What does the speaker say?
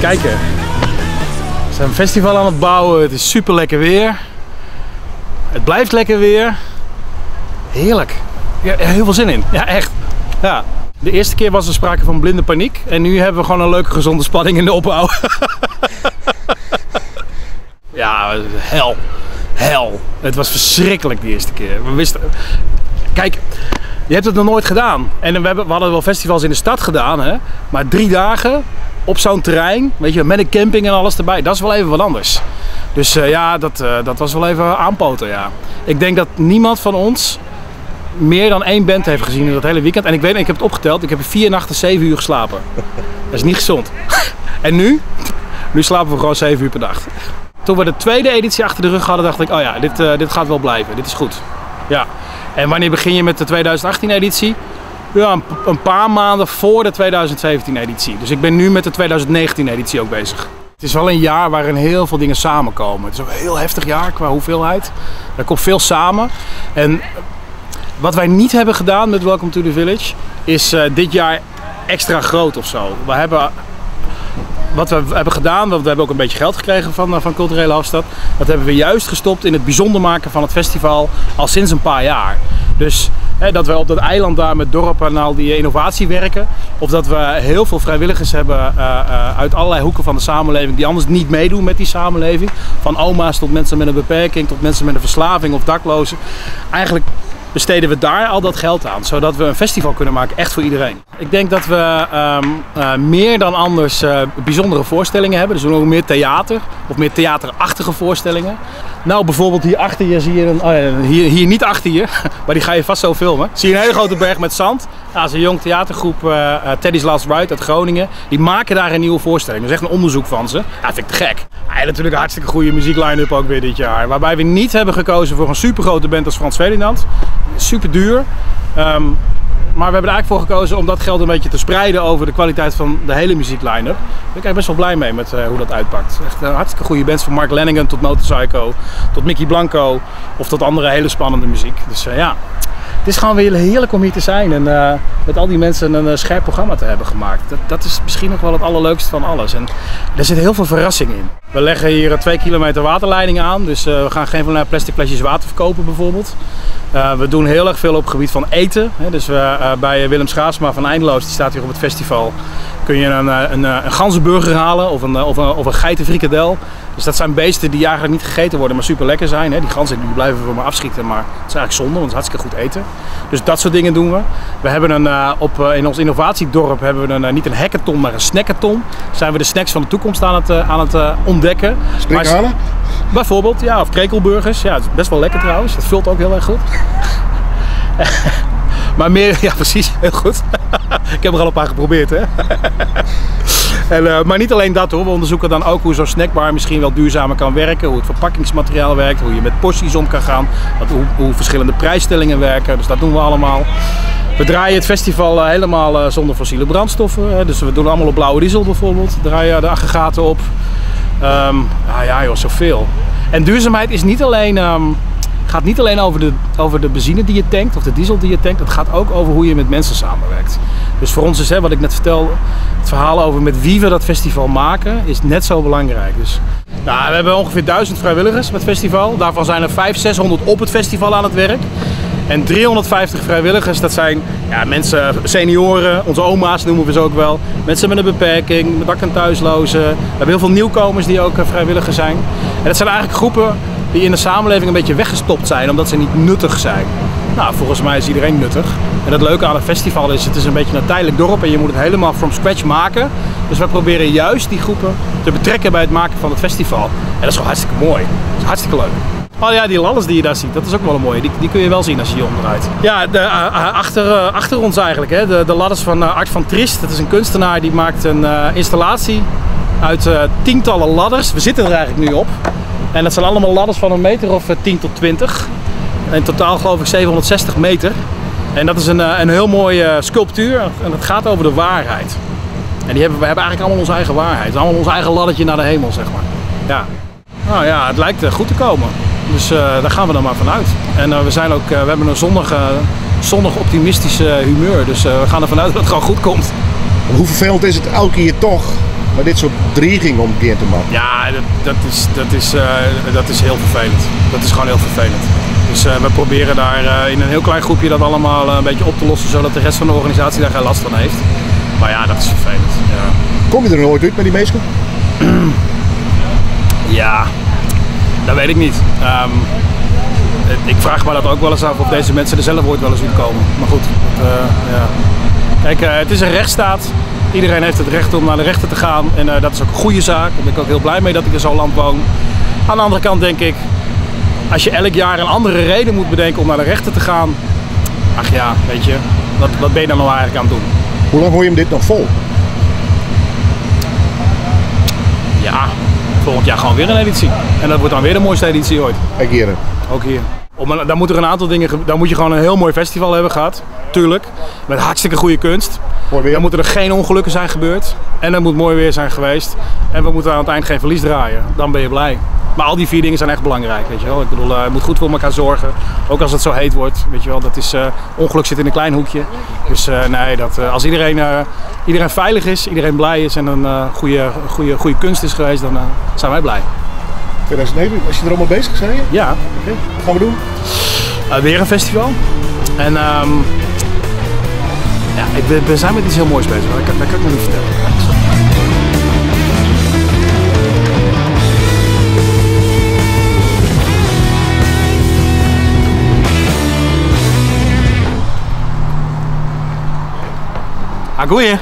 kijken. We zijn een festival aan het bouwen. Het is super lekker weer. Het blijft lekker weer. Heerlijk. Ja, heel veel zin in. Ja, echt. Ja. De eerste keer was er sprake van blinde paniek. En nu hebben we gewoon een leuke gezonde spanning in de opbouw. Ja, hel. Hel. Het was verschrikkelijk de eerste keer. We wisten... Kijk, je hebt het nog nooit gedaan. En we hadden wel festivals in de stad gedaan, hè? Maar 3 dagen op zo'n terrein, weet je, met een camping en alles erbij, dat is wel even wat anders. Dus ja, dat was wel even aanpoten, ja. Ik denk dat niemand van ons meer dan 1 band heeft gezien in dat hele weekend. En ik weet, ik heb het opgeteld, ik heb 4 nachten 7 uur geslapen. Dat is niet gezond. En nu? Nu slapen we gewoon 7 uur per dag. Toen we de tweede editie achter de rug hadden, dacht ik, oh ja, dit gaat wel blijven, dit is goed. Ja. En wanneer begin je met de 2018 editie? Ja, een paar maanden voor de 2017 editie. Dus ik ben nu met de 2019 editie ook bezig. Het is wel een jaar waarin heel veel dingen samenkomen. Het is ook een heel heftig jaar qua hoeveelheid. Er komt veel samen. En wat wij niet hebben gedaan met Welcome to the Village is dit jaar extra groot of zo. Wat we hebben gedaan, want we hebben ook een beetje geld gekregen van Culturele Hoofdstad. Dat hebben we juist gestopt in het bijzonder maken van het festival al sinds een paar jaar. Dus dat we op dat eiland daar met dorpen en al die innovatie werken. Of dat we heel veel vrijwilligers hebben uit allerlei hoeken van de samenleving die anders niet meedoen met die samenleving. Van oma's tot mensen met een beperking, tot mensen met een verslaving of daklozen. Eigenlijk besteden we daar al dat geld aan, zodat we een festival kunnen maken echt voor iedereen. Ik denk dat we meer dan anders bijzondere voorstellingen hebben. Dus we doen ook meer theater of meer theaterachtige voorstellingen. Nou, bijvoorbeeld hier achter je zie je hier niet achter je, maar die ga je vast zo filmen. Zie je een hele grote berg met zand. Ja, dat is een jong theatergroep, Teddy's Last Ride uit Groningen. Die maken daar een nieuwe voorstelling. Dat is echt een onderzoek van ze. Ja, dat vind ik te gek. Ja, natuurlijk een hartstikke goede muziekline-up ook weer dit jaar. Waarbij we niet hebben gekozen voor een supergrote band als Frans Ferdinand. Super duur. Maar we hebben er eigenlijk voor gekozen om dat geld een beetje te spreiden over de kwaliteit van de hele muziekline-up. Daar ben ik eigenlijk best wel blij mee met hoe dat uitpakt. Echt een hartstikke goede bands, van Mark Lennigan tot Motorpsycho, tot Mickey Blanco of tot andere hele spannende muziek. Dus ja, het is gewoon weer heerlijk om hier te zijn en met al die mensen een scherp programma te hebben gemaakt. Dat is misschien nog wel het allerleukste van alles. En er zit heel veel verrassing in. We leggen hier 2 kilometer waterleidingen aan, dus we gaan geen plastic flesjes water verkopen bijvoorbeeld. We doen heel erg veel op het gebied van eten. Dus bij Willem Schaatsma van Eindeloos, die staat hier op het festival, kun je een ganzenburger halen of een geitenfrikadel. Dus dat zijn beesten die eigenlijk niet gegeten worden, maar super lekker zijn. Die ganzen die blijven we maar afschieten, maar het is eigenlijk zonde, want het is hartstikke goed eten. Dus dat soort dingen doen we. We hebben in ons innovatiedorp hebben we niet een hackathon, maar een snackathon. Zijn we de snacks van de toekomst aan het ontdekken. Springhalen? Bijvoorbeeld, ja, of krekelburgers. Ja, het is best wel lekker trouwens. Dat vult ook heel erg goed. Maar meer, ja precies, heel goed. Ik heb er al een paar geprobeerd, hè. Maar niet alleen dat hoor, we onderzoeken dan ook hoe zo'n snackbar misschien wel duurzamer kan werken. Hoe het verpakkingsmateriaal werkt, hoe je met porties om kan gaan. Hoe verschillende prijsstellingen werken, dus dat doen we allemaal. We draaien het festival helemaal zonder fossiele brandstoffen. Dus we doen allemaal op blauwe diesel bijvoorbeeld. Draaien de aggregaten op. Ja joh, zoveel. En duurzaamheid is niet alleen... gaat niet alleen over de benzine die je tankt of de diesel die je tankt. Het gaat ook over hoe je met mensen samenwerkt. Dus voor ons is, wat ik net vertelde, het verhaal over met wie we dat festival maken, is net zo belangrijk. Dus, nou, we hebben ongeveer 1000 vrijwilligers met het festival. Daarvan zijn er 500-600 op het festival aan het werk. En 350 vrijwilligers, dat zijn ja, mensen, senioren, onze oma's noemen we ze ook wel. Mensen met een beperking, met dak- en thuislozen. We hebben heel veel nieuwkomers die ook vrijwilliger zijn. En dat zijn eigenlijk groepen die in de samenleving een beetje weggestopt zijn, omdat ze niet nuttig zijn. Nou, volgens mij is iedereen nuttig. En het leuke aan het festival is, het is een beetje een tijdelijk dorp en je moet het helemaal from scratch maken. Dus wij proberen juist die groepen te betrekken bij het maken van het festival. En dat is gewoon hartstikke mooi. Dat is hartstikke leuk. Oh ja, die ladders die je daar ziet, dat is ook wel een mooie. Die kun je wel zien als je je omdraait. Ja, achter ons eigenlijk, hè, de ladders van Art van Trist. Dat is een kunstenaar die maakt een installatie uit tientallen ladders. We zitten er eigenlijk nu op. En dat zijn allemaal ladders van een meter of 10 tot 20. In totaal geloof ik 760 meter. En dat is een heel mooie sculptuur en het gaat over de waarheid. En we hebben eigenlijk allemaal onze eigen waarheid. Allemaal ons eigen laddertje naar de hemel, zeg maar. Ja. Nou ja, het lijkt goed te komen. Dus daar gaan we dan maar vanuit. En we hebben een zonnig optimistische humeur. Dus we gaan ervan uit dat het gewoon goed komt. Hoe vervelend is het elke keer toch Maar dit soort dreiging om een keer te maken. Ja, dat is heel vervelend. Dat is gewoon heel vervelend. Dus we proberen daar in een heel klein groepje dat allemaal een beetje op te lossen, zodat de rest van de organisatie daar geen last van heeft. Maar ja, dat is vervelend. Ja. Kom je er nooit uit met die meestal? Ja, dat weet ik niet. Ik vraag me dat ook wel eens af of deze mensen er zelf ooit wel eens uitkomen. Maar goed, ja. Kijk, het is een rechtsstaat. Iedereen heeft het recht om naar de rechter te gaan. En dat is ook een goede zaak. Daar ben ik ook heel blij mee dat ik in zo'n land woon. Aan de andere kant denk ik, als je elk jaar een andere reden moet bedenken om naar de rechter te gaan. Ach ja, weet je, wat ben je dan nou eigenlijk aan het doen? Hoe lang hou je hem dit nog vol? Ja, volgend jaar gewoon weer een editie. En dat wordt dan weer de mooiste editie ooit. Kijk hier. Ook hier. Dan moet er een aantal dingen, dan moet je gewoon een heel mooi festival hebben gehad. Tuurlijk. Met hartstikke goede kunst. Mooi weer. Dan moeten er geen ongelukken zijn gebeurd. En er moet mooi weer zijn geweest. En we moeten aan het eind geen verlies draaien. Dan ben je blij. Maar al die 4 dingen zijn echt belangrijk, weet je wel. Ik bedoel, je moet goed voor elkaar zorgen. Ook als het zo heet wordt, weet je wel. Dat is, ongeluk zit in een klein hoekje. Dus nee, als iedereen veilig is, iedereen blij is en een goede kunst is geweest, dan zijn wij blij. 2009, was je er allemaal bezig, zei je? Ja. Okay. Wat gaan we doen? Weer een festival. En ja, we zijn met iets heel moois bezig, dat kan ik nog niet vertellen. Goeie.